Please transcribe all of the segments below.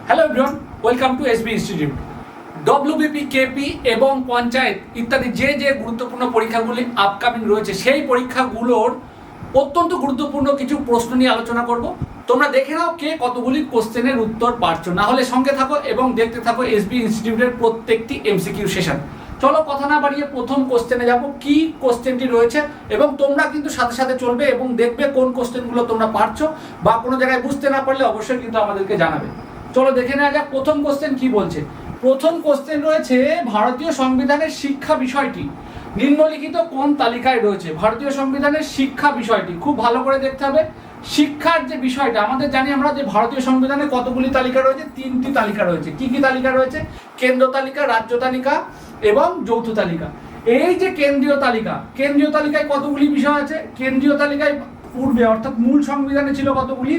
Hello everyone, welcome to SB institute. WBP, KP এবং পঞ্চায়েত ইত্যাদি যে গুরুত্বপূর্ণ পরীক্ষাগুলি আপকামিং রয়েছে সেই পরীক্ষাগুলোর অত্যন্ত গুরুত্বপূর্ণ কিছু প্রশ্ন নিয়ে আলোচনা করব। তোমরা দেখে নাও কে কতগুলি কোশ্চেনের উত্তর পারছো, না হলে সঙ্গে থাকো এবং দেখতে থাকো এসবি ইনস্টিটিউটের প্রত্যেকটি এমসিকিউ সেশন। চলো কথা না বাড়িয়ে প্রথম কোশ্চেনে যাব, কি কোশ্চেনটি রয়েছে এবং তোমরা কিন্তু সাথে সাথে চলবে এবং দেখবে কোন কোশ্চেনগুলো তোমরা পারছো বা কোনো জায়গায় বুঝতে না পারলে অবশ্যই কিন্তু আমাদেরকে জানাবে। চলো দেখে নেওয়া যাক প্রথম কোশ্চেন কি বলছে। প্রথম কোশ্চেন রয়েছে, ভারতীয় সংবিধানের শিক্ষা বিষয়টি নিম্নলিখিত কোন তালিকায় রয়েছে? ভারতীয় সংবিধানের শিক্ষা বিষয়টি খুব ভালো করে দেখতে হবে। শিক্ষার যে বিষয়টা আমাদের জানি আমরা যে ভারতীয় সংবিধানে কতগুলি তালিকা রয়েছে, তিনটি তালিকা রয়েছে। কি কি তালিকা রয়েছে? কেন্দ্র তালিকা, রাজ্য তালিকা এবং যৌথ তালিকা। এই যে কেন্দ্রীয় তালিকায় কতগুলি বিষয় আছে? কেন্দ্রীয় তালিকায় পূর্বে অর্থাৎ মূল সংবিধানে ছিল কতগুলি?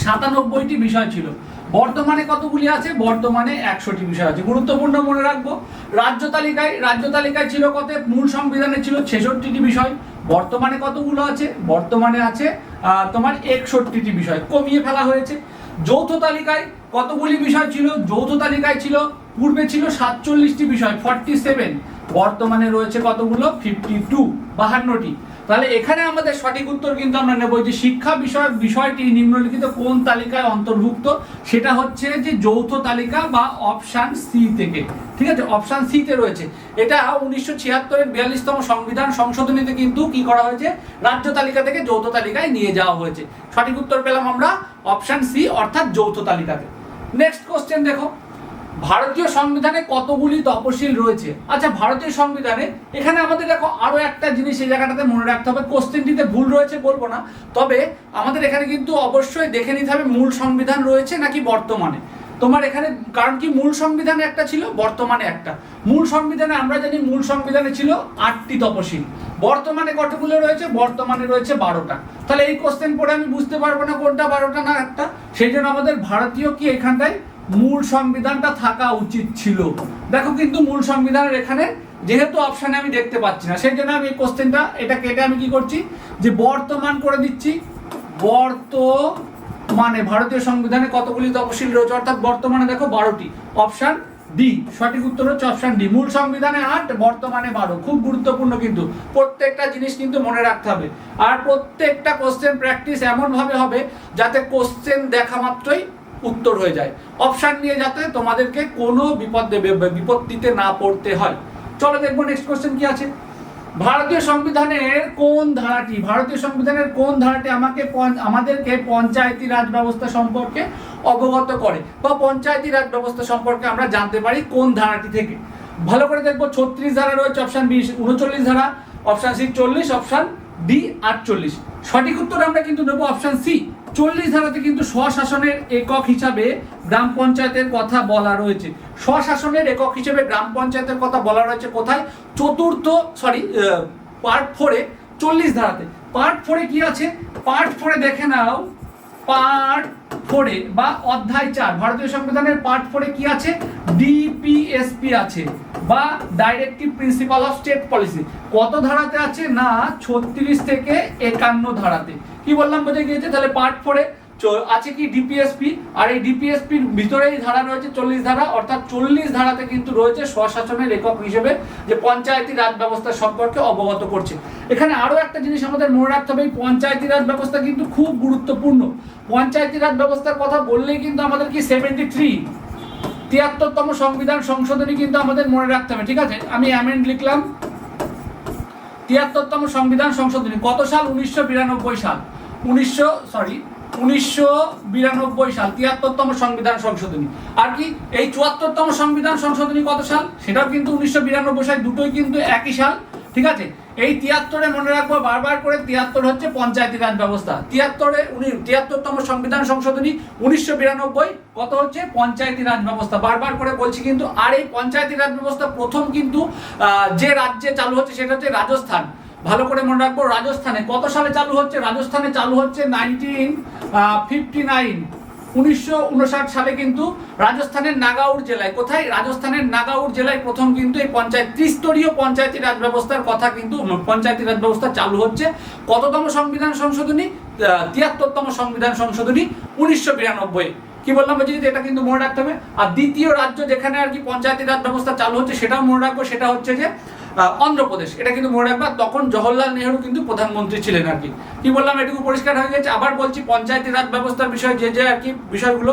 97টি বিষয় ছিল। বর্তমানে কতগুলি আছে? বর্তমানে 100টি বিষয় আছে। গুরুত্বপূর্ণ মনে রাখবো। রাজ্য তালিকায় ছিল কত? মূল সংবিধানে ছিল 66টি বিষয়। বর্তমানে কতগুলো আছে? বর্তমানে আছে তোমার 61টি বিষয়, কমিয়ে ফেলা হয়েছে। যৌথ তালিকায় কতগুলি বিষয় ছিল? যৌথ তালিকায় ছিল পূর্বে ছিল 47টি বিষয়, 47। বর্তমানে রয়েছে কতগুলো? 52, 52টি। তাহলে এখানে আমাদের সঠিক উত্তর কিন্তু আমরা নেব যে শিক্ষা বিষয়টি নিম্নলিখিত কোন তালিকায় অন্তর্ভুক্ত? সেটা হচ্ছে যে যৌথ তালিকা বা অপশন সি থেকে। ঠিক আছে, অপশন সি তে রয়েছে। এটা 1976-এর 42তম সংবিধান সংশোধনীতে কিন্তু কি করা হয়েছে? রাজ্য তালিকা থেকে যৌথ তালিকায় নিয়ে যাওয়া হয়েছে। সঠিক উত্তর পেলাম আমরা অপশন সি অর্থাৎ যৌথ তালিকাতে। নেক্সট কোশ্চেন দেখো, ভারতীয় সংবিধানে কতগুলি তপশিল রয়েছে? আচ্ছা, ভারতীয় সংবিধানে এখানে আমাদের দেখো আরো একটা জিনিস এই জায়গাটাতে মনে রাখতে হবে। কোশ্চেনটিতে ভুল রয়েছে বলবো না, তবে আমাদের এখানে কিন্তু অবশ্যই দেখে নিতে হবে মূল সংবিধান রয়েছে নাকি বর্তমানে। তোমার এখানে কারণ কি, মূল সংবিধানে একটা ছিল, বর্তমানে একটা। মূল সংবিধানে আমরা জানি মূল সংবিধানে ছিল 8টি তপশিল। বর্তমানে কতগুলো রয়েছে? বর্তমানে রয়েছে 12টা। তাহলে এই কোশ্চেন পড়ে আমি বুঝতে পারবো না কোনটা 12টা না একটা। সেই জন্য আমাদের ভারতীয় কি এখানটায় মূল সংবিধানটা থাকা উচিত ছিল। দেখো কিন্তু মূল সংবিধানের এখানে যেহেতু অপশনে আমি দেখতে পাচ্ছি না, সেই জন্য আমি এই কোশ্চেনটা এটা কেটে আমি কি করছি যে বর্তমান করে দিচ্ছি। বর্তমানে ভারতীয় সংবিধানে কতগুলি তফসিল রয়েছে? অর্থাৎ বর্তমানে দেখো 12টি। অপশন ডি সঠিক উত্তর হচ্ছে অপশন ডি। মূল সংবিধানে 8, বর্তমানে 12। খুব গুরুত্বপূর্ণ কিন্তু প্রত্যেকটা জিনিস কিন্তু মনে রাখতে হবে। আর প্রত্যেকটা কোশ্চেন প্র্যাকটিস এমন ভাবে হবে যাতে কোশ্চেন দেখা মাত্রই উত্তর হয়ে যায়। অপশন নিয়ে যাতে তোমাদেরকে কোনো বিপত্তিতে না পড়তে হয়। চলো দেখবো নেক্সট কোশ্চেন কি আছে। ভারতীয় সংবিধানের কোন ধারাটি আমাদেরকে পঞ্চায়েতি রাজ ব্যবস্থা সম্পর্কে অবগত করে বা পঞ্চায়েতি রাজ ব্যবস্থা সম্পর্কে আমরা জানতে পারি কোন ধারাটি থেকে? ভালো করে দেখবো। 36 ধারা রয়েছে, অপশন বি 39 ধারা, অপশন সি 40, অপশন ডি 48। সঠিক উত্তর আমরা কিন্তু নেবো অপশন সি। 40 ধারাতে কিন্তু স্বশাসনের একক হিসাবে গ্রাম পঞ্চায়েতের কথা বলা রয়েছে। স্বশাসনের একক হিসেবে গ্রাম পঞ্চায়েতের কথা বলা রয়েছে কোথায়? পার্ট 4-এ 40 ধারাতে। পার্ট 4-এ কি আছে? পার্ট 4-এ দেখে নাও। পার্ট 4-এ বা অধ্যায় 4 ভারতীয় সংবিধানের পার্ট 4-এ কি আছে? ডিপিএসপি আছে বা directive principle of state policy. কত ধারাতে আছে? না 36 থেকে 51 ধারাতে। কি বললাম বোঝা গিয়েছে? তাহলে পার্ট 4-এ আছে কি? ডিপিএসপি। আর এই ডিপিএসপির ভিতরেই ধারা রয়েছে 40 ধারা, অর্থাৎ 40 ধারাতে কিন্তু রয়েছে স্বশাসনের একক হিসেবে যে পঞ্চায়েতি রাজ ব্যবস্থা সম্পর্কে অবগত করছে। এখানে আরো একটা জিনিস আমাদের মনে রাখতে হবে, পঞ্চায়েতি রাজ ব্যবস্থা কিন্তু খুব গুরুত্বপূর্ণ। পঞ্চায়েতি রাজ ব্যবস্থার কথা বললেই কিন্তু আমাদের কি 73তম সংবিধান সংশোধনী কিন্তু আমাদের মনে রাখতে হবে। ঠিক আছে, আমি অ্যামেন্ড লিখলাম। 73তম সংবিধান সংশোধনী কত সাল? 1992 সাল। 1992 সাল 73তম সংবিধান সংশোধনী। আর কি এই 74তম সংবিধান সংশোধনী কত সাল? সেটাও কিন্তু 1992 সাল। দুটোই কিন্তু একই সাল। ঠিক আছে, এই 73-এ মনে রাখবো বারবার করে, 73 হচ্ছে পঞ্চায়েতি রাজ ব্যবস্থা। 73তম সংবিধান সংশোধনী 1992 কত হচ্ছে? পঞ্চায়েতি রাজ ব্যবস্থা। বারবার করে বলছি কিন্তু। আর এই পঞ্চায়েতি রাজ ব্যবস্থা প্রথম কিন্তু যে রাজ্যে চালু হচ্ছে সেটা হচ্ছে রাজস্থান। ভালো করে মনে রাখবো, রাজস্থানে কত সালে চালু হচ্ছে? রাজস্থানে চালু হচ্ছে 1959 সালে কিন্তু রাজস্থানের নাগাউর জেলায়। কোথায়? রাজস্থানের নাগাউর জেলায় প্রথম কিন্তু এই ত্রিস্তরীয় পঞ্চায়েতি রাজ ব্যবস্থার কথা কিন্তু পঞ্চায়েতি রাজ ব্যবস্থা চালু হচ্ছে। কততম সংবিধান সংশোধনী? 73তম সংবিধান সংশোধনী 1992। কি বললাম বলছি যে এটা কিন্তু মনে রাখতে হবে। আর দ্বিতীয় রাজ্য যেখানে আর কি পঞ্চায়েতি রাজ ব্যবস্থা চালু হচ্ছে সেটাও মনে রাখবো, সেটা হচ্ছে যে অন্ধ্রপ্রদেশ। এটা কিন্তু মনে রাখবা, তখন জওহরলাল নেহরু কিন্তু প্রধানমন্ত্রী ছিলেন আর কি। কি বললাম এটুকু পরিষ্কার হয়ে গেছে। আবার বলছি পঞ্চায়েতি রাজ ব্যবস্থার বিষয়ে যে আর কি বিষয়গুলো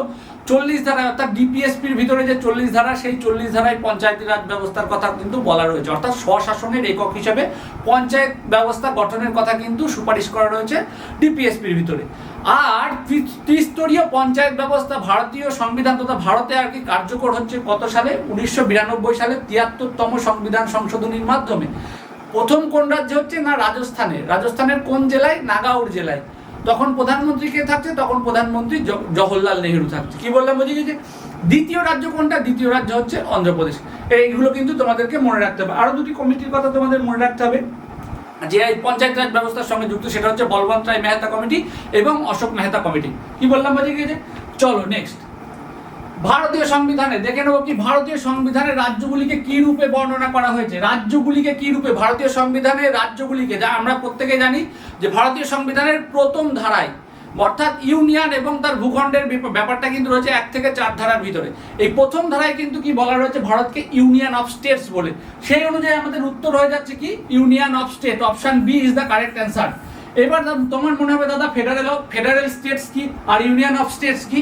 40 ধারা অর্থাৎ ডিপিএসপির ভিতরে যে 40 ধারা, সেই 40 ধারায় পঞ্চায়েতি রাজ ব্যবস্থার কথা কিন্তু বলা রয়েছে, অর্থাৎ স্বশাসনের একক হিসেবে পঞ্চায়েত ব্যবস্থা গঠনের কথা কিন্তু সুপারিশ করা রয়েছে ডিপিএসপির ভিতরে। আর ত্রিস্তরীয় পঞ্চায়েত ব্যবস্থা ভারতীয় সংবিধান তথা ভারতে আর কি কার্যকর হচ্ছে কত সালে? 1992 সালে 73তম সংবিধান সংশোধনীর মাধ্যমে। প্রথম কোন রাজ্যে হচ্ছে না রাজস্থানে। রাজস্থানের কোন জেলায়? নাগাউর জেলায়। তখন প্রধানমন্ত্রী কে থাকছে? তখন প্রধানমন্ত্রী জওহরলাল নেহরু থাকছে। কি বললাম বুঝে গেছে? দ্বিতীয় রাজ্য কোনটা? দ্বিতীয় রাজ্য হচ্ছে অন্ধ্রপ্রদেশ। এইগুলো কিন্তু তোমাদেরকে মনে রাখতে হবে। আরো দুটি কমিটির কথা তোমাদের মনে রাখতে হবে যে এই পঞ্চায়েত রাজ ব্যবস্থার সঙ্গে যুক্ত, সেটা হচ্ছে বলবন্ত রায় মেহতা কমিটি এবং অশোক মেহতা কমিটি। কি বললাম বুঝে গেছে? চলো নেক্সট, ভারতীয় সংবিধানে দেখে নেবো কি ভারতীয় সংবিধানে রাজ্যগুলিকে কি রূপে বর্ণনা করা হয়েছে। রাজ্যগুলিকে কি রূপে ভারতীয় সংবিধানে রাজ্যগুলিকে, যা আমরা প্রত্যেকে জানি যে ভারতীয় সংবিধানের প্রথম ধারায় অর্থাৎ ইউনিয়ন এবং তার ভূখণ্ডের ব্যাপারটা কিন্তু রয়েছে 1 থেকে 4 ধারার ভিতরে। এই প্রথম ধারায় কিন্তু কি বলা রয়েছে? ভারতকে ইউনিয়ন অফ স্টেটস বলে। সেই অনুযায়ী আমাদের উত্তর হয়ে যাচ্ছে কি union of state. Option B is the correct answer. এবার তোমার মনে হবে দাদা ফেডারেল স্টেটস কি আর ইউনিয়ন অফ স্টেটস কি?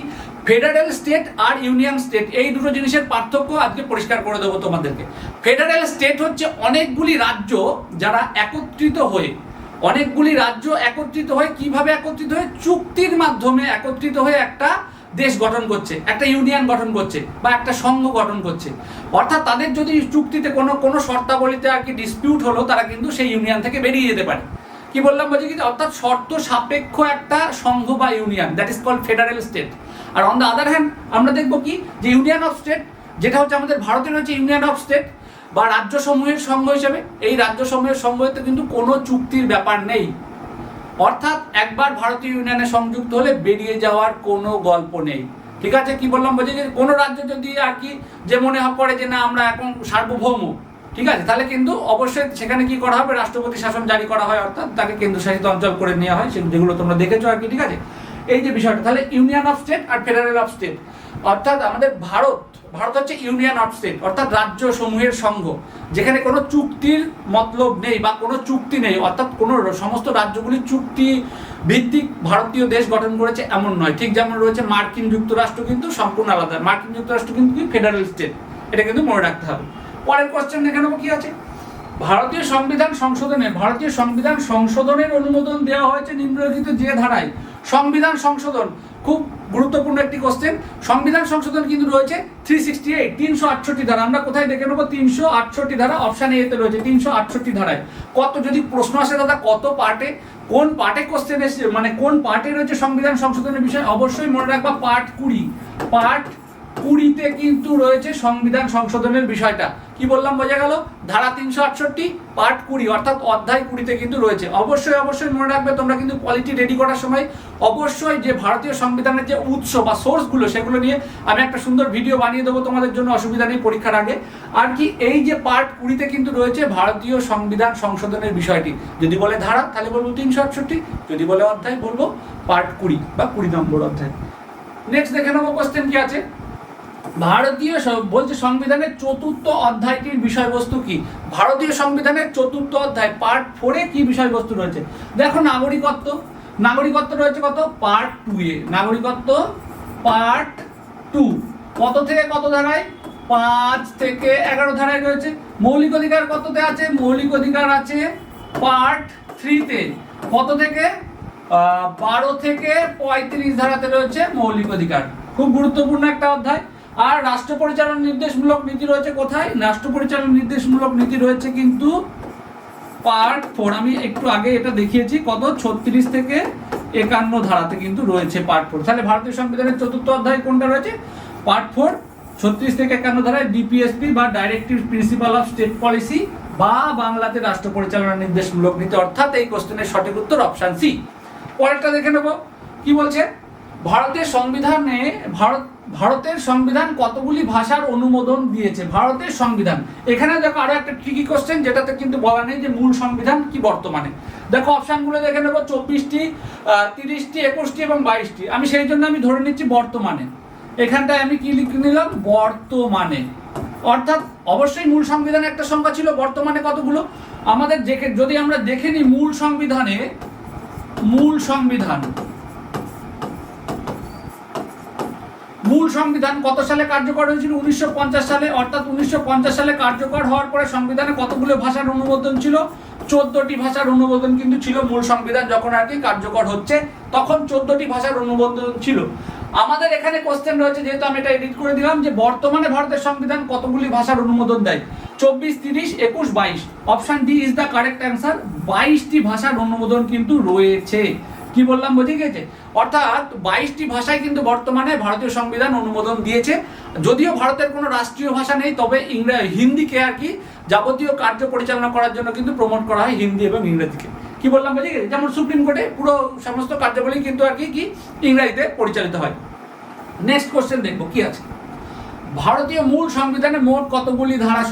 ফেডারেল স্টেট আর ইউনিয়ন স্টেট এই দুটো জিনিসের পার্থক্য আজকে পরিষ্কার করে দেবো তোমাদেরকে। ফেডারেল স্টেট হচ্ছে অনেকগুলি রাজ্য যারা একত্রিত হয়ে, অনেকগুলি রাজ্য একত্রিত হয়ে, কিভাবে একত্রিত হয়ে? চুক্তির মাধ্যমে একত্রিত হয়ে একটা দেশ গঠন করছে, একটা ইউনিয়ন গঠন করছে বা একটা সংঘ গঠন করছে। অর্থাৎ তাদের যদি চুক্তিতে কোনো শর্তাবলীতে আর কি ডিসপিউট হলো, তারা কিন্তু সেই ইউনিয়ন থেকে বেরিয়ে যেতে পারে। কি বললাম বলছি কি? অর্থাৎ শর্ত সাপেক্ষ একটা সংঘ বা union, that is called federal state. আর অন দ্য আদার হ্যান্ড আমরা দেখবো কি যে ইউনিয়ন অফ স্টেট, যেটা হচ্ছে আমাদের ভারতের হচ্ছে ইউনিয়ন অফ স্টেট বা রাজ্যসমূহের সংঘ হিসেবে। এই রাজ্যসমূহের সংঘতে কিন্তু কোনো চুক্তির ব্যাপার নেই, অর্থাৎ একবার ভারতীয় ইউনিয়নে সংযুক্ত হলে বেরিয়ে যাওয়ার কোনো গল্প নেই। ঠিক আছে? কি বললাম বলছি যে কোনো রাজ্য যদি আর কি যে মনে করে যে না আমরা এখন সার্বভৌম, ঠিক আছে, তাহলে কিন্তু অবশ্যই সেখানে কি করা হবে? রাষ্ট্রপতি শাসন জারি করা হয়, অর্থাৎ তাকে কেন্দ্রশাসিত অঞ্চল করে নেওয়া হয়, যেগুলো তোমরা দেখেছো আর কি। ঠিক আছে, এই যে বিষয়টা, তাহলে ইউনিয়ন অফ স্টেট আর ফেডারেল অফ স্টেট, অর্থাৎ আমাদের ভারত হচ্ছে ইউনিয়ন অফ স্টেট, অর্থাৎ রাজ্য সমূহের সংঘ, যেখানে কোনো চুক্তির মতলব নেই বা কোনো চুক্তি নেই, অর্থাৎ কোনো সমস্ত রাজ্যগুলি চুক্তি ভিত্তিক ভারতীয় দেশ গঠন করেছে এমন নয়। ঠিক যেমন রয়েছে মার্কিন যুক্তরাষ্ট্র, কিন্তু সম্পূর্ণ আলাদা। মার্কিন যুক্তরাষ্ট্র কিন্তু কি ফেডারেল স্টেট, এটা কিন্তু মনে রাখতে হবে। পরের কোশ্চেন দেখে নেবো কি আছে। ভারতীয় সংবিধান সংশোধনের অনুমোদন দেওয়া হয়েছে নিম্নলিখিত যে ধারায়। সংবিধান সংশোধন খুব গুরুত্বপূর্ণ একটি কোশ্চেন। সংবিধান সংশোধন কিন্তু রয়েছে 368 368 ধারা। আমরা কোথায় দেখে নেবো? 368 ধারা, অপশন এ তে রয়েছে 368 ধারায়। কত যদি প্রশ্ন আসে দাদা কত পার্টে, কোন পার্টে কোশ্চেন এসেছে, মানে কোন পার্টে রয়েছে সংবিধান সংশোধনের বিষয়, অবশ্যই মনে রাখবা পার্ট 20। পার্ট 20তে কিন্তু রয়েছে সংবিধান সংশোধনের বিষয়টা। কি বললাম বোঝা গেল? ধারা 368 পার্ট 20 অর্থাৎ অধ্যায় 20তে কিন্তু রয়েছে। অবশ্যই মনে রাখবে তোমরা কিন্তু কোয়ালিটি রেডি করার সময় অবশ্যই যে ভারতীয় সংবিধানের যে উৎস বা সোর্সগুলো, সেগুলো নিয়ে আমি একটা সুন্দর ভিডিও বানিয়ে দেবো তোমাদের জন্য, অসুবিধা নেই পরীক্ষার আগে। আর কি এই যে পার্ট 20তে কিন্তু রয়েছে ভারতীয় সংবিধান সংশোধনের বিষয়টি। যদি বলে ধারা তাহলে বলবো 368, যদি বলে অধ্যায় বলবো পার্ট 20 বা 20 নম্বর অধ্যায়। নেক্সট দেখে নেবো কোশ্চেন কি আছে। ভারতীয় বলছে সংবিধানের 4র্থ অধ্যায়টির বিষয়বস্তু কি? ভারতীয় সংবিধানের 4র্থ অধ্যায় পার্ট 4-এ কি বিষয়বস্তু রয়েছে? দেখো নাগরিকত্ব রয়েছে কত? পার্ট 2-এ। নাগরিকত্ব পার্ট 2 কত থেকে কত ধারায়? 5 থেকে 11 ধারায় রয়েছে। মৌলিক অধিকার কততে আছে? মৌলিক অধিকার আছে পার্ট 3-তে। কত থেকে? 12 থেকে 35 ধারাতে রয়েছে মৌলিক অধিকার। খুব গুরুত্বপূর্ণ একটা অধ্যায়। আর রাষ্ট্র পরিচালনা নির্দেশমূলক নীতি রয়েছে কোথায়? রাষ্ট্র পরিচালনা নির্দেশমূলক নীতি রয়েছে কিন্তু পার্ট 4। আমি একটু আগে এটা দেখিয়েছি, কত? 36 থেকে 51 ধারাতে কিন্তু রয়েছে পার্ট 4। তাহলে ভারতীয় সংবিধানের 4র্থ অধ্যায় কোনটা রয়েছে? পার্ট 4, 36 থেকে 51 ধারায় ডিপিএসপি বা directive principle of state policy বা বাংলাতে রাষ্ট্র পরিচালনা নির্দেশমূলক নীতি, অর্থাৎ এই কোশ্চেনের সঠিক উত্তর অপশন সি। পরেরটা দেখে নেব কি বলছে। ভারতের সংবিধান কতগুলি ভাষার অনুমোদন দিয়েছে? ভারতের সংবিধান, এখানে দেখো আরো একটা ট্রিকি কোশ্চেন, যেটাতে কিন্তু বলা নেই যে মূল সংবিধান কি বর্তমানে। দেখো অপশনগুলো দেখে নেবো, 24টি, 30টি, 21টি এবং 22টি। আমি সেই জন্য ধরে নিচ্ছি বর্তমানে। এখানটায় আমি কি লিখে নিলাম, বর্তমানে। অর্থাৎ অবশ্যই মূল সংবিধানে একটা সংখ্যা ছিল, বর্তমানে কতগুলো আমাদের যদি আমরা দেখে নিই মূল সংবিধান কত সালে কার্যকর হয়েছিল, 1950 সালে। অর্থাৎ 1950 সালে কার্যকর হওয়ার পরে সংবিধানে কতগুলো ভাষার অনুমোদন ছিল, 14টি ভাষার অনুমোদন কিন্তু ছিল। মূল সংবিধান যখন আর কি কার্যকর হচ্ছে তখন 14টি ভাষার অনুমোদন ছিল। আমাদের এখানে কোশ্চেন রয়েছে, যেহেতু আমি এটা এডিট করে দিলাম, যে বর্তমানে ভারতের সংবিধান কতগুলি ভাষার অনুমোদন দেয়, 24, 30, 21, 22। Option D is the correct answer. 22টি ভাষার অনুমোদন কিন্তু রয়েছে। কি বললাম, বুঝে গেছে? অর্থাৎ 22টি ভাষায় কিন্তু বর্তমানে ভারতীয় সংবিধান অনুমোদন দিয়েছে। যদিও ভারতের কোনো রাষ্ট্রীয় ভাষা নেই, তবে হিন্দিকে আর কি যাবতীয় কার্য পরিচালনা করার জন্য কিন্তু প্রমোট করা হয় হিন্দি এবং ইংরেজিকে। কি বললাম, বুঝে গেছে? যেমন সুপ্রিম কোর্টে পুরো সমস্ত কার্যাবলী কিন্তু আর কি ইংরেজিতে পরিচালিত হয়। নেক্সট কোশ্চেন দেখবো কি আছে। ভারতীয় মূল সংবিধানে মোট কতগুলি ধারা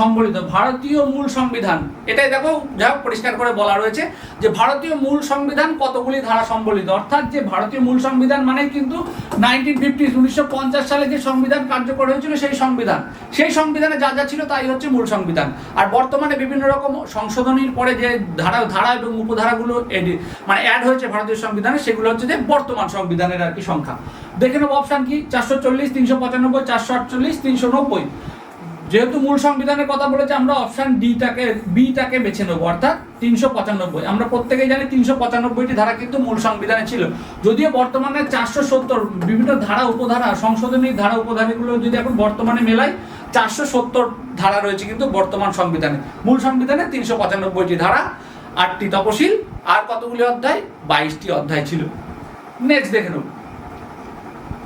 সম্বলিত? ভারতীয় মূল সংবিধান, এটাই দেখো যা পরিষ্কার করে বলা রয়েছে যে ভারতীয় মূল সংবিধান কতগুলি ধারা সম্বলিত। অর্থাৎ যে ভারতীয় মূল সংবিধান মানে কিন্তু 1950 1950 সালে যে সংবিধান কার্যকর হয়েছিল সেই সংবিধানে যা যা ছিল তাই হচ্ছে মূল সংবিধান। আর বর্তমানে বিভিন্ন রকম সংশোধনীর পরে যে ধারা এবং উপধারাগুলো অ্যাড হয়েছে ভারতীয় সংবিধানে, সেগুলো হচ্ছে যে বর্তমান সংবিধানের আর কি সংখ্যা। দেখে নেব অপশন কি, 440, 395, 448, 390। যেহেতু মূল সংবিধানের কথা বলেছে, আমরা অপশন বিটাকে বেছে নেবো, অর্থাৎ 395। আমরা প্রত্যেকেই জানি 395টি ধারা কিন্তু মূল সংবিধানে ছিল। যদিও বর্তমানে 470 বিভিন্ন ধারা উপধারা সংশোধনীর ধারা উপধারাগুলো যদি এখন বর্তমানে মেলাই, 470 ধারা রয়েছে কিন্তু বর্তমান সংবিধানে। মূল সংবিধানে 395টি ধারা, 8টি তপশিল, আর কতগুলি অধ্যায়, 22টি অধ্যায় ছিল। নেক্সট দেখে নেব।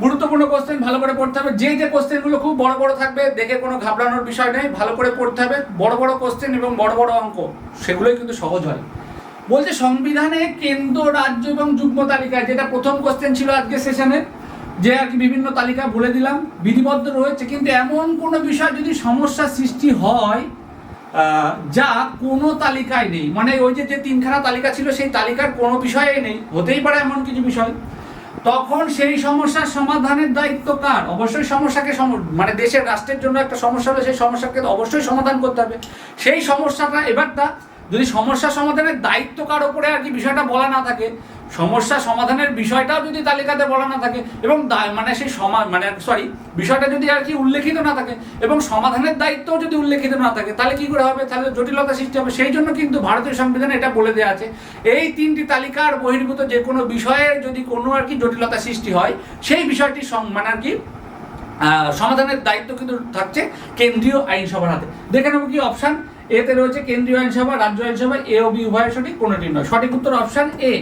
গুরুত্বপূর্ণ কোশ্চেন, ভালো করে পড়তে হবে। যে কোশ্চেনগুলো খুব বড় বড় থাকবে, দেখে কোনো ঘাবড়ানোর বিষয় নেই, ভালো করে পড়তে হবে। বড় বড় কোশ্চেন এবং বড় বড় অঙ্ক, সেগুলোই কিন্তু সহজ হয়। বলছে সংবিধানে কেন্দ্র, রাজ্য এবং যুগ্ম তালিকায়, যেটা প্রথম কোশ্চেন ছিল আজকে সেশনে, যে আর কি বিভিন্ন তালিকা বলে দিলাম, বিধিবদ্ধ রয়েছে। কিন্তু এমন কোনো বিষয় যদি সমস্যা সৃষ্টি হয় যা কোনো তালিকায় নেই, মানে ওই যে তিনখানা তালিকা ছিল সেই তালিকার কোনো বিষয়ে নেই, হতেই পারে এমন কিছু বিষয়, তখন সেই সমস্যার সমাধানের দায়িত্ব কার? অবশ্যই সমস্যাকে মানে দেশের রাষ্ট্রের জন্য একটা সমস্যা হলে সেই সমস্যাকে অবশ্যই সমাধান করতে হবে। সেই সমস্যাটা এবারটা যদি সমস্যা সমাধানের দায়িত্ব কার ওপরে আর কি বিষয়টা বলা না থাকে, সমস্যা সমাধানের বিষয়টাও যদি তালিকাতে বলা না থাকে, এবং মানে সেই বিষয়টা যদি আর কি উল্লেখিত না থাকে এবং সমাধানের দায়িত্বও যদি উল্লেখিত না থাকে, তাহলে কি করে হবে? তাহলে জটিলতা সৃষ্টি হবে। সেই জন্য কিন্তু ভারতীয় সংবিধানে এটা বলে দেওয়া আছে, এই 3টি তালিকার বহির্ভূত যে কোনো বিষয়ে যদি কোনো আর কি জটিলতা সৃষ্টি হয়, সেই বিষয়টি মানে আর কি সমাধানের দায়িত্ব কিন্তু থাকছে কেন্দ্রীয় আইনসভার হাতে। দেখে নেব কি অপশন এতে রয়েছে, কেন্দ্রীয় আইনসভা, রাজ্য আইনসভা, এ ও বি উভয় সঠিক, কোনোটি নয়। সঠিক উত্তর অপশন এ,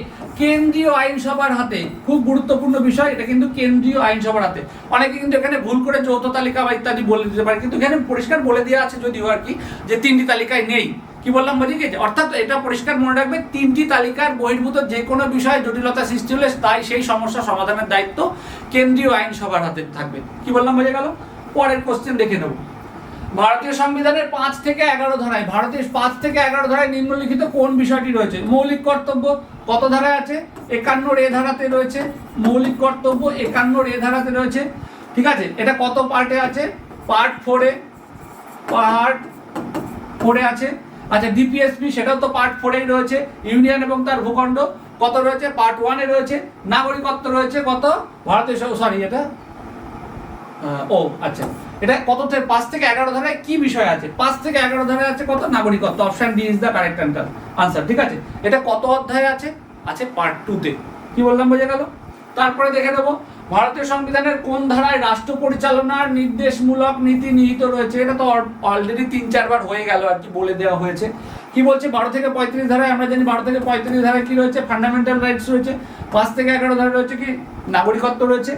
কেন্দ্রীয় আইনসভার হাতে। খুব গুরুত্বপূর্ণ বিষয়, এটা কিন্তু কেন্দ্রীয় আইনসভার হাতে। অনেকে কিন্তু এখানে ভুল করে যৌথ তালিকা বা ইত্যাদি বলে দিতে পারে, কিন্তু এখানে পরিষ্কার বলে দেওয়া আছে যদিও আর কি যে 3টি তালিকায় নেই। কি বললাম, বুঝে গেছে? অর্থাৎ এটা পরিষ্কার মনে রাখবে, 3টি তালিকার বহির্ভূত যে কোনো বিষয়ে জটিলতা সৃষ্টি হলে তাই সেই সমস্যা সমাধানের দায়িত্ব কেন্দ্রীয় আইনসভার হাতে থাকবে। কি বললাম, বুঝে গেল? পরের কোশ্চেন দেখে নেব। ভারতীয় সংবিধানের 5 থেকে 11 ধারায়, ভারতের 5 থেকে 11 ধারায় নিম্নলিখিত কোন বিষয়টি রয়েছে? মৌলিক কর্তব্য কত ধারায় আছে? 51 এ ধারাতে রয়েছে। মৌলিক কর্তব্য 51 এ ধারাতে রয়েছে। ঠিক আছে, এটা কত পার্টে আছে? পার্ট 4 আছে। আচ্ছা, ডিপিএসপি সেটাও তো পার্ট 4 রয়েছে। ইউনিয়ন এবং তার ভূখণ্ড কত রয়েছে? পার্ট 1 রয়েছে। নাগরিকত্ব রয়েছে কত? ভারতীয় এটা আচ্ছা, এটা কত থেকে 5 থেকে 11 ধারায় কি বিষয় আছে? 5 থেকে 11 ধারায় আছে কত? নাগরিকত্ব। Option D is the correct answer. ঠিক আছে, এটা কত অধ্যায়ে আছে? পার্ট 2 তে। কি বললাম, বোঝা গেল? তারপরে দেখে নেব, ভারতীয় সংবিধানের কোন ধারায় রাষ্ট্র পরিচালনার নির্দেশমূলক নীতি নিহিত রয়েছে? এটা তো অলরেডি 3-4 বার হয়ে গেল আর কি, বলে দেওয়া হয়েছে। কি বলছে? 12 থেকে 35 ধারায়, আমরা জানি 12 থেকে 35 ধারায় কি রয়েছে? ফান্ডামেন্টাল রাইটস রয়েছে। 5 থেকে 11 ধারায় রয়েছে কি? নাগরিকত্ব রয়েছে।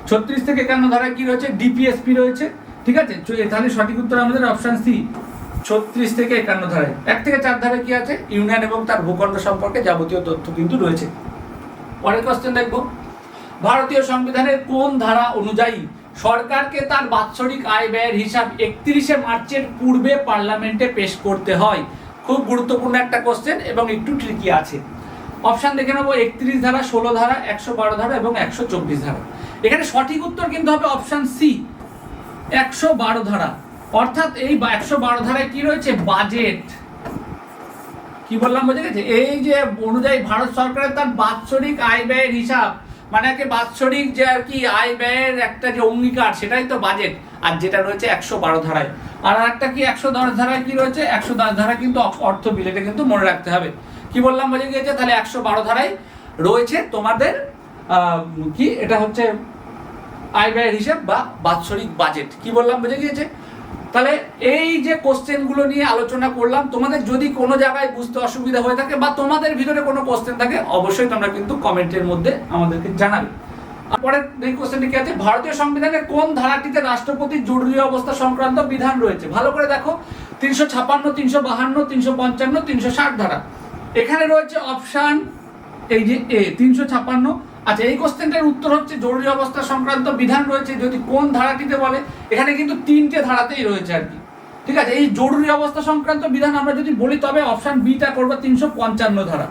36 থেকে 51 ধারায় কি রয়েছে? ডিপিএসপি রয়েছে। ঠিক আছে, তাহলে সঠিক উত্তর আমাদের অপশন সি, 36 থেকে 51 ধারায়। 1 থেকে 4 ধারায় কি আছে? ইউনিয়ন এবং তার ভূখণ্ড সম্পর্কে যাবতীয় তথ্য কিন্তু রয়েছে। পরের কোশ্চেন দেখবো, ভারতীয় সংবিধানের কোন ধারা অনুযায়ী সরকারকে তার বাৎসরিক আয় ব্যয়ের হিসাব 31শে মার্চের পূর্বে পার্লামেন্টে পেশ করতে হয়? খুব গুরুত্বপূর্ণ একটা কোশ্চেন এবং একটু ট্রিকি আছে। অপশন দেখে নেবো, 31 ধারা, 16 ধারা, 112 ধারা এবং 124 ধারা। এখানে সঠিক উত্তর কিন্তু হবে অপশন সি, 112 ধারা। অর্থাৎ এই 112 ধারায় কি রয়েছে? বাজেট। কি বললাম বুঝে গেছে? এই যে অনুযায়ী ভারত সরকারের তার বাৎসরিক আয় ব্যয়ের হিসাব, মানে একটা বাৎসরিক যে আর কি আয় ব্যয়ের একটা যে অঙ্গীকার, সেটাই তো বাজেট। আর যেটা রয়েছে 112 ধারায়। আর একটা কি 110 ধারায় কি রয়েছে? 110 ধারায় কিন্তু অর্থ বিল, এটা কিন্তু মনে রাখতে হবে। কি বললাম বুঝে গিয়েছে? তাহলে 112 ধারায় রয়েছে তোমাদের কি, এটা হচ্ছে আয় ব্যয়ের হিসাব বা বাৎসরিক বাজেট। কি বললাম বুঝে গিয়েছে? তাহলে এই যে কোশ্চেনগুলো নিয়ে আলোচনা করলাম, তোমাদের যদি কোনো জায়গায় বুঝতে অসুবিধা হয়ে থাকে বা তোমাদের ভিতরে কোনো কোশ্চেন থাকে, অবশ্যই তোমরা কিন্তু কমেন্টের মধ্যে আমাদেরকে জানাবে। পরের এই কোশ্চেনটি কি আছে? ভারতীয় সংবিধানের কোন ধারাটিতে রাষ্ট্রপতির জরুরি অবস্থা সংক্রান্ত বিধান রয়েছে? ভালো করে দেখো, 356, 352, 355, 360 ধারা। এখানে রয়েছে অপশন এই যে এ, 356। আচ্ছা, এই কোশ্চেনটার উত্তর হচ্ছে জরুরি অবস্থা সংক্রান্ত বিধান রয়েছে যদি কোন ধারাটিতে বলে, এখানে কিন্তু 3টে ধারাতেই রয়েছে আর কি। ঠিক আছে, এই জরুরি অবস্থা সংক্রান্ত বিধান আমরা যদি বলি, তবে অপশন বিটা করবো 355 ধারা।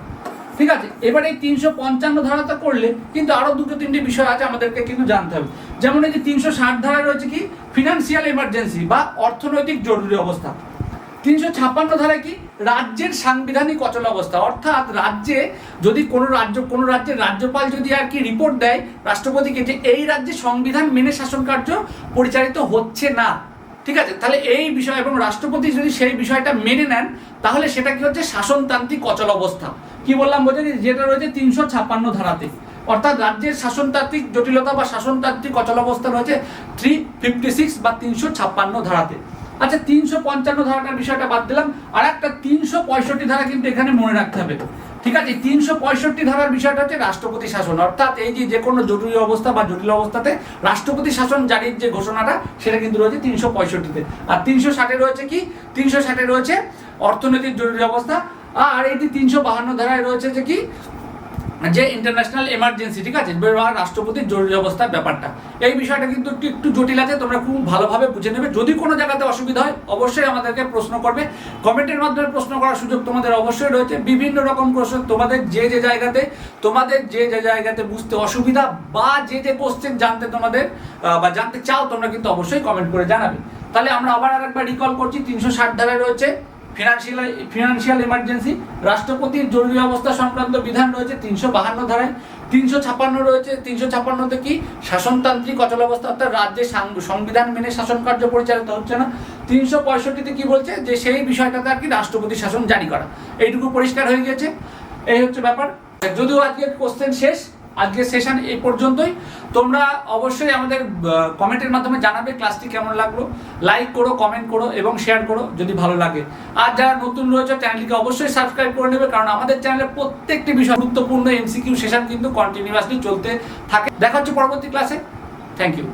ঠিক আছে, এবার এই 355 ধারাটা করলে কিন্তু আরো 2-3টে বিষয় আছে আমাদেরকে কিন্তু জানতে হবে। যেমন এই যে 360 ধারায় রয়েছে কি? ফিনান্সিয়াল এমার্জেন্সি বা অর্থনৈতিক জরুরি অবস্থা। 356 ধারায় কি? রাজ্যের সাংবিধানিক অচল অবস্থা। অর্থাৎ রাজ্যে যদি কোনো রাজ্যের রাজ্যপাল যদি আর কি রিপোর্ট দেয় রাষ্ট্রপতিকে যে এই রাজ্যে সংবিধান মেনে শাসন কার্য পরিচালিত হচ্ছে না, ঠিক আছে, তাহলে এই বিষয় এবং রাষ্ট্রপতি যদি সেই বিষয়টা মেনে নেন, তাহলে সেটা কি হচ্ছে? শাসনতান্ত্রিক অচল অবস্থা। কি বললাম বোঝেন? যেটা রয়েছে 356 ধারাতে। অর্থাৎ রাজ্যের শাসনতান্ত্রিক জটিলতা বা শাসনতান্ত্রিক অচল অবস্থা রয়েছে 356 বা 356 ধারাতে। আচ্ছা, 355 ধারাটার বিষয়টা বাদ দিলাম, আর একটা 365 ধারা কিন্তু এখানে মনে রাখতে হবে। ঠিক আছে, 365 ধারার বিষয়টা হচ্ছে রাষ্ট্রপতি শাসন। অর্থাৎ এই যে কোনো জরুরি অবস্থা বা জটিল অবস্থাতে রাষ্ট্রপতি শাসন জারির যে ঘোষণাটা, সেটা কিন্তু রয়েছে 365-তে। আর 360-এ রয়েছে কি? 360-এ রয়েছে অর্থনৈতিক জরুরি অবস্থা। আর এই যে 352 ধারায় রয়েছে যে কি? যে ইন্টারন্যাশনাল এমার্জেন্সি। ঠিক আছে, রাষ্ট্রপতির জরুরি অবস্থার ব্যাপারটা, এই বিষয়টা কিন্তু একটু জটিল আছে, তোমরা খুব ভালোভাবে বুঝে নেবে। যদি কোনো জায়গাতে অসুবিধা হয়, অবশ্যই আমাদেরকে প্রশ্ন করবে, কমেন্টের মাধ্যমে প্রশ্ন করার সুযোগ তোমাদের অবশ্যই রয়েছে। বিভিন্ন রকম প্রশ্ন তোমাদের যে জায়গাতে বুঝতে অসুবিধা বা যে কোশ্চেন জানতে তোমাদের বা জানতে চাও, তোমরা কিন্তু অবশ্যই কমেন্ট করে জানাবে। তাহলে আমরা আবার আরেকবার রিকল করছি, 360 ধারায় রয়েছে ফিনান্সিয়াল এমার্জেন্সি, রাষ্ট্রপতির জরুরি অবস্থা সংক্রান্ত বিধান রয়েছে 352 ধারায়। 356 রয়েছে, 356-তে কি? শাসনতান্ত্রিক অচল অবস্থা, অর্থাৎ রাজ্যে সংবিধান মেনে শাসন কার্য পরিচালিত হচ্ছে না। 365-তে কি বলছে? যে সেই বিষয়টাতে আর কি রাষ্ট্রপতি শাসন জারি করা। এইটুকু পরিষ্কার হয়ে গেছে, এই হচ্ছে ব্যাপার। যদিও আজকের কোশ্চেন শেষ, আজকের সেশন এই পর্যন্তই। তোমরা অবশ্যই আমাদের কমেন্টের মাধ্যমে জানাবে ক্লাসটি কেমন লাগলো। লাইক করো, কমেন্ট করো এবং শেয়ার করো যদি ভালো লাগে। আর যারা নতুন রয়েছে, চ্যানেলটিকে অবশ্যই সাবস্ক্রাইব করে নেবে, কারণ আমাদের চ্যানেলে প্রত্যেকটি বিষয় গুরুত্বপূর্ণ MCQ সেশন কিন্তু কন্টিনিউয়াসলি চলতে থাকে। দেখা হচ্ছে পরবর্তী ক্লাসে। Thank you.